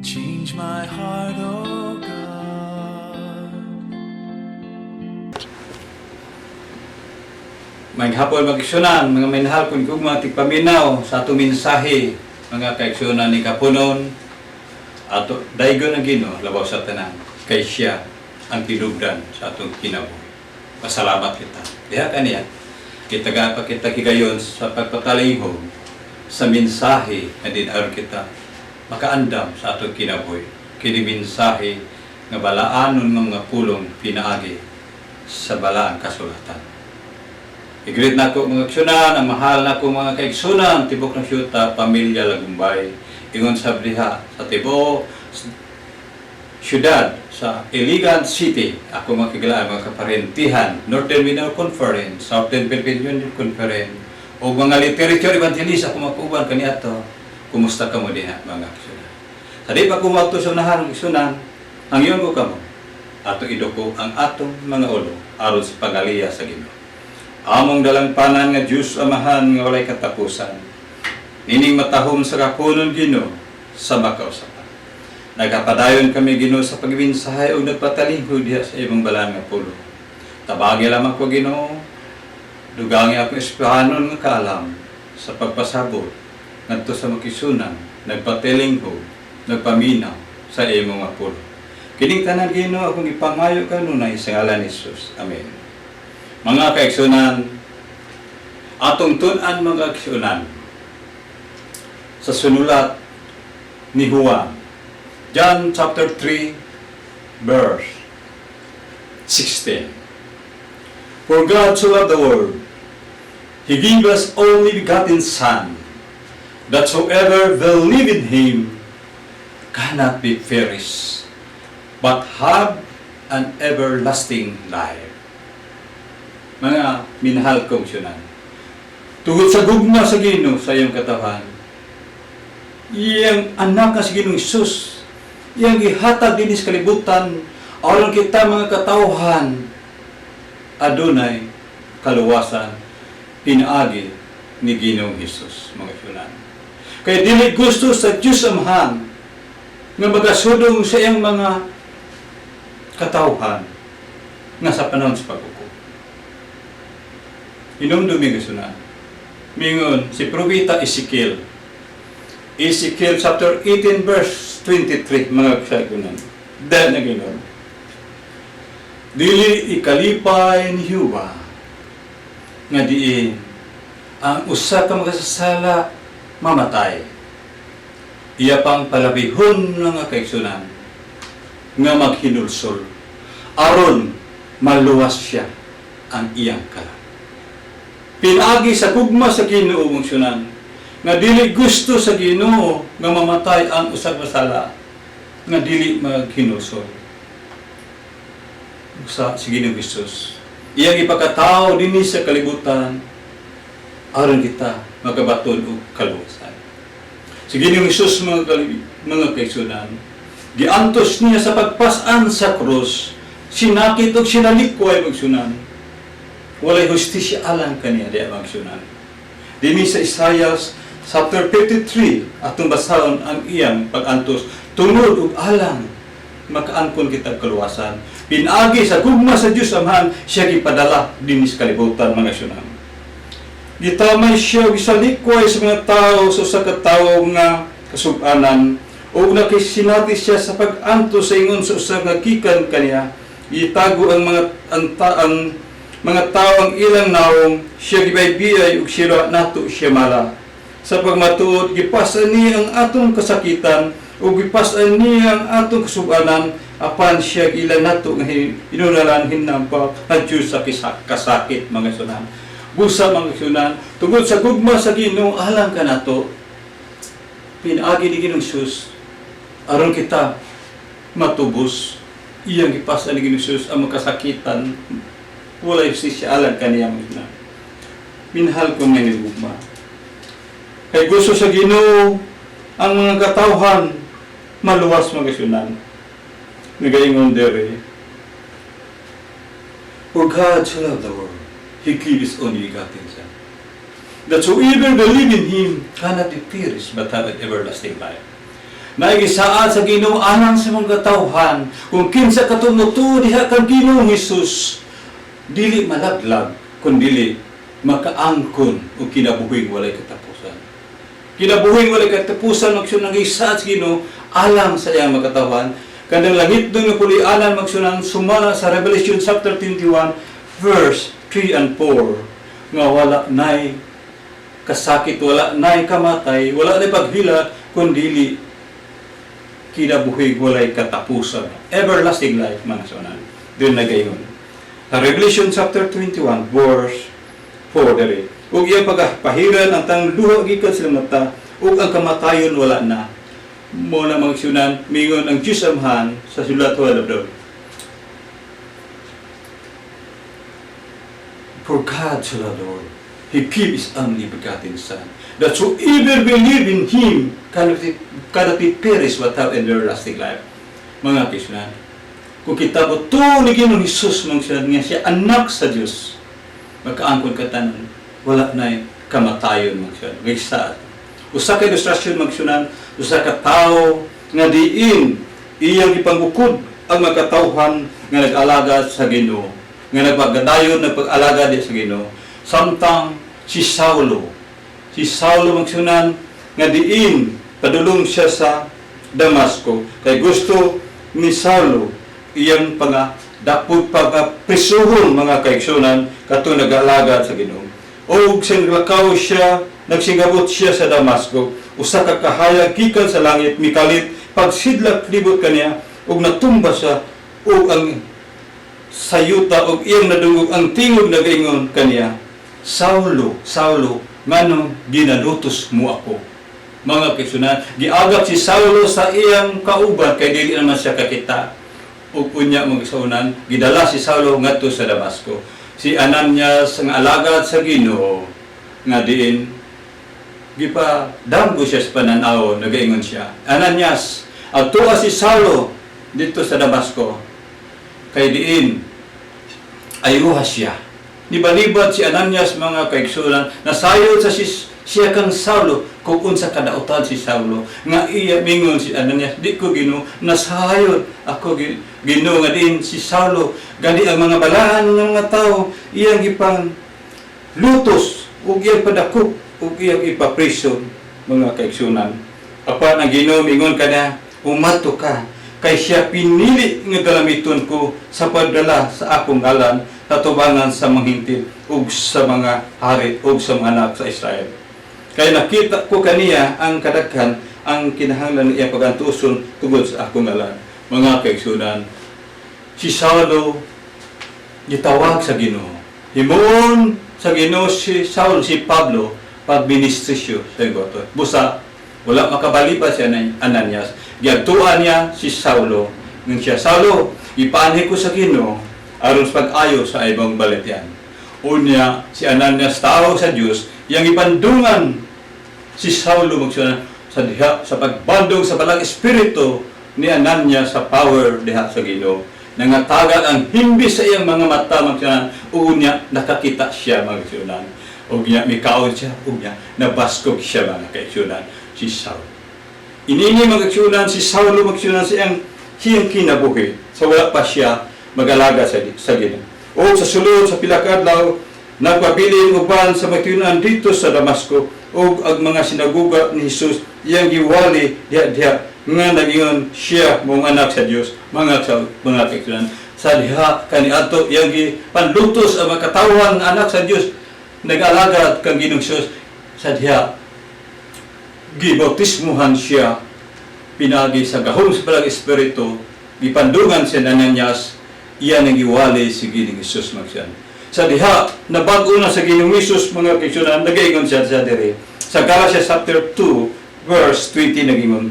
Change my heart, oh God. May hapon mag-igsunan, mga minahal kung mga tigpaminaw sa atong mensahe, mga kaigsunan ni Kapunon, at daigo na Ginoo labaw sa tanan, kay siya ang tinubdan sa atong kinabuhi. Pasalamat kita. Diha kaniya, kita higayon sa pagpatalihog sa mensahe na dinaron kita makaandam sa atong kinabuhi. Kini mensahe nga balaanon nga mga pulong pinaagi sa balaan kasulatan. I-greet na ko mga igsunan, ang mahal na ko mga kaigsunan, tibok ng syuta, pamilya Lagumbay, ingon sa Briha, sa Tibo, syudad, sa Iligan City, ako makikilaan mga kaparentihan, Northern Mindanao Conference, Southern Philippine Union Conference, o mga literature evangelist, ako makuban kaniato, kumusta ka mo diha mga igsunan. Sa di pa kumagto sa unahan ng igsunan, ang iyon ko kamo, ato idoko ang atong mga ulo, aron sa pagaliya sa Ginoo. Among dalangpanan nga Diyos Amahan nga walay katapusan. Nining matahom sa kapunon Ginoo sa makausapan. Nagapadayon kami Ginoo sa pagminsahay o nagpatalingkod diha sa imong balaan nga pulo. Tabagi lamang ko Ginoo, dugangi ako espirihanon nga kaalam sa pagpasabot ngadto sa makisunan, nagpatalingkod, nagpaminaw sa imong nga pulo. Kining tanan Ginoo akong ipangayo kanunay sa ngalan ni Jesus. Amen. Mga kaigsunan, atong tun-an mga kaigsunan sa sunulat ni Juan, John chapter 3, verse 16. For God so loved the world, He gave us only begotten Son, that whoever will live in Him cannot be perished, but have an everlasting life. Mga minahal kong syunan, tungod sa gugma sa Ginoo sa iyong katawan, iyang anak sa Ginoong Hesus, iyang gihatag din sa kalibutan, aron kita mga katawhan, adunay kaluwasan, pinaagi ni Ginoong Hesus, mga syunan. Kaya dili gusto sa Diyos Amahan, nga magasudong sa iyang mga katawhan, nga sa panahon sa pagkukuha. Inumdumi gusto na. Mingon, si Propeta Ezekiel. Ezekiel chapter 18 verse 23, mga kasagunan. Dahil na gano'n. Dili ikalipay ni Hiuba nga diin ang usa ka makasasala mamatay. Iya pang palabihon nga kaigsunan nga maghinulsol aron maluwas siya ang iyang kalam. Pinagi sa gugma sa Ginoo mong syunan, nga dili gusto sa Ginoo nga mamatay ang usag masala, nga dili maghinusol. Sa Ginoo Hesus, iyang ipakatao dinhi sa kalibutan, aron kita magabaton og kaluwasan. Si Ginoo Hesus mga kaigsunan, giantos niya sa pagpas-an sa krus, sinakit og sinalikway magsunan. Walay hustisya alang kaniya di magsunan. Dini sa Isaiah chapter 53 atong basahon ang iyang pag-antos tungod ug alang makaangkon kita kaluwasan. Pinagi sa gugma sa Dios Amahan siya gipadala dinhi sa kalibutan mga sunan. Gitamay siya gisalikway sa mga tao sa katawo nga kasub-anan ug nakisinati siya sa pag-antos sa ingon sa usa nga gikan kaniya. Itago ang mga tao ang ilang naong, siya gibaybiyay ug sila nato siya mala. Sa pagmatuod, gipasan niya ang atong kasakitan ug gipasan niya ang atong kasub-anan apan siya ilang nato nga inunalan hinampa at Diyos sa kasakit mga sunan. Busa mga sunan, tungod sa gugma sa Ginoo alang ka nato, pinaagi ni Ginoong Hesus aron kita matubos. Iyang gipasan ni Ginoong Hesus ang kasakitan. Walay siya alam kaniya mga minahal ko mga gugma. Kay gusto sa Ginoo ang mga katawhan maluwas mga sunan. Nagaingon dere. For God so loved the world, He gave His only begotten Son, that whoever believe in Him cannot be perished but have an everlasting life. Naigisaad sa Ginoo alang sa mga katawhan. Kung kinsa katumuto diha kang Ginoong Hesus, dili malaglag, kun dili makaangkon o kinabuhing walay katapusan. Kinabuhing walay katapusan magsunang gisaad sa Ginoo alang sa iyang mga katawhan. Kandang langit doon nga pulianan magsunang sumala sa Revelation chapter 21 verse 3 and 4 nga wala nay kasakit, wala nay kamatay, wala nay paghila, kundi kinabuhig walay katapusan. Everlasting life, mga sunan. Doon na gayon. Sa Revelation chapter 21, verse 4, dali. Ug iyang pagpahiran ang tang luha gikan sa mata, ug ang kamatayon wala na. Mo na mga sunan, mingon ang Diyos Amahan sa sulat walab doon. For God so the Lord, He gave His only begotten Son, that whoever believe in Him cannot be perish but have everlasting life. Mga kisnan, kung kita po ito ni Ginoong Hesus mangsunod nga siya anak sa Diyos, magkaangkon ka tanan, wala na kamatayon mangsunod. Ngaysa, usa ka ilustrasyon mangsunod, usa ka tao nga diin iyang ipangukod ang magkatawhan nga nag-alaga sa Ginoo, nga nagpagadayon, nagpag-alaga di sa Ginoo. Samtang si Saulo magsunan nga diin padulong siya sa Damasco kay gusto ni Saulo iyang dapot pagprisuhon mga kaigsunan katong nag-alaga sa Ginoo. O singlakaw siya, nagsingabot siya sa Damasco, usa ka kahayag gikan sa langit mikalit pagsidlak libot kaniya ug natumba siya ug ang sayuta ug iyang nadungog ang tingog nagaingon kaniya, Saulo, Saulo, ngano ginalutos mo ako? Mga kaigsunan, giagap si Saulo sa iyang kauban kay dili naman siya kakita. Ug unya mga kaigsunan, gidala si Saulo ngadto sa Damasco. Si Ananias nga alagad sa Ginoo nga diin gipadanggo siya sa pananaw, nagaingon siya, Ananias, adtoa si Saulo dito sa Damasco kay diin ayuha siya. Nibalibad si Ananias mga kaigsunan, nasayod sa siya kang Saulo, kung unsa kadautan si Saulo, nga iya mingon si Ananias, di ko Ginoo, nasayod ako Ginoo nga din si Saulo, gani ang mga balaan ng mga tao, iyang ipang lutos, ug iyang padakop, ug iyang ipaprison, mga kaigsunan. Apan ang Ginoo mingon kana, umato ka, kay siya pinili nga galamiton ko sa pagdala sa akong ngalan tatubangan sa mga hintil ug sa mga hari ug sa mga anak sa Israel. Kaya nakita ko kaniya ang kadaghan ang kinahanglan niya pagantuson tungod sa akong ngalan. Mga kaigsunan, si Saulo gitawag sa Ginoo. Himuon sa Ginoo si Saulo, si Pablo pagministrisyo sa goto. Busa wala makabalipa siya ng Ananias. Giadtuan niya si Saulo. Nang siya, Saulo, ipaanhi ko sa Ginoo aron sa pag-ayo sa ibang baletyan. Unya, si Ananias tao sa Diyos, yang ipandungan si Saulo magsunan sa diha sa pagbandong sa balang espiritu ni Ananias sa power diha sa Ginoo. Nangatagan ang himbis sa iyang mga mata magsunan, unya nakakita siya magsunan. Unya mikaon siya, unya nabaskog siya mga kaigsunan si Saulo. Inini magsunan si Saulo magsunan siyang kinabuhi sa wala pa siya mag-alaga sa Ginoo. O sa sulod sa pila ka adlaw nagpabilin uban sa magtiunan dito sa Damasco ug ang mga sinagoga ni Hesus iyang giwali diha nga nagingon siya mong anak sa Dios, mga kaigsunan. Sa diha kaniadto iyang gipanlutos ang mga katawhan nga anak sa Dios, nag-alaga kang Ginoong Hesus. Sa diha gibautismuhan siya, pinagi sa gahom sa balang espiritu, gipandungan si Ananias, iyan ang giwali si Ginoong Hesus magsiyan. Sa diha, nabago na sa Ginoong Hesus mga kaigsunan, nagaingon siya sa diri. Sa Galatians chapter 2, verse 20 nagingon,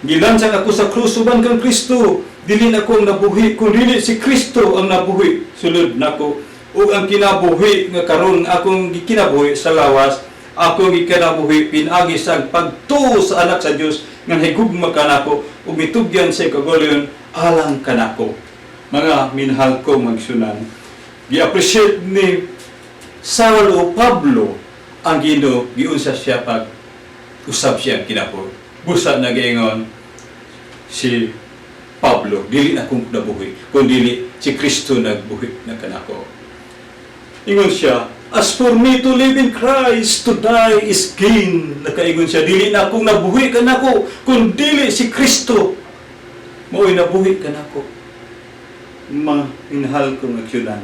gilansang ako sa krus uban kang Kristo, dili na akong nabuhi, kung dili si Kristo ang nabuhi, sulod nako. Ug ang kinabuhi nga karon akong gikinabuhi sa lawas, akong gikinabuhi pinagi sa pagtuo sa anak sa Dios nga higugma kanako ug mitugyan sa kagolyon alang kanako. Mga minahal ko magsunan, gi-appreciate ni Saulo Pablo ang Ginoo giunsa siya pag usab siya kinabuhi. Busa nag-ingon si Pablo, dili na kong nabuhi, kundi si Kristo nagbuhi na kanako. Ingon siya, as for me to live in Christ, to die is gain. Nakaingon siya, dili na akong nabuhi kanako, kundi si Kristo. Mao'y nabuhi kanako. Mahinahal kong aksyonan.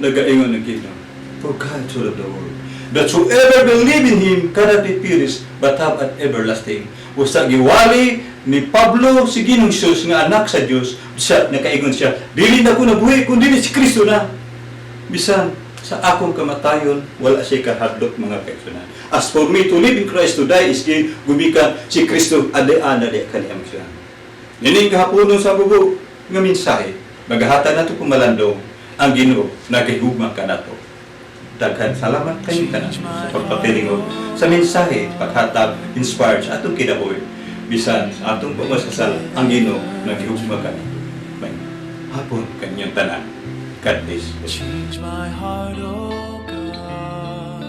Nagaingon ng Ginoo, for God so loved the world, that whoever believe in Him cannot be perished, but have an everlasting. Usa giwali ni Pablo si Ginoong Hesus nga anak sa Dios, siya nakaingon siya, dili na ko nabuhi kundi si Kristo na. Bisan sa akong kamatayon wala siya kahadlok mga kaigsunan. As for me to live in Christ, to die is gain. Gumika si Kristo ade-ana di kaniyang siya. Nining kahaponon sa bugo nga mensahe, maghahata nato kumalandong ang Ginoo nagahigugma kanato. Daghan salamat kayo tanan sa pagpapilingon sa mensahe paghatag inspired sa atong kinabuhi. Bisan sa atong pagmasasal ang Ginoo nagahigugma kanato. May hapon kanyang tanan. God bless. Change my heart, oh God.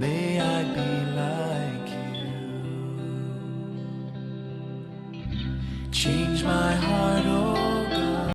May I be like you. Change my heart.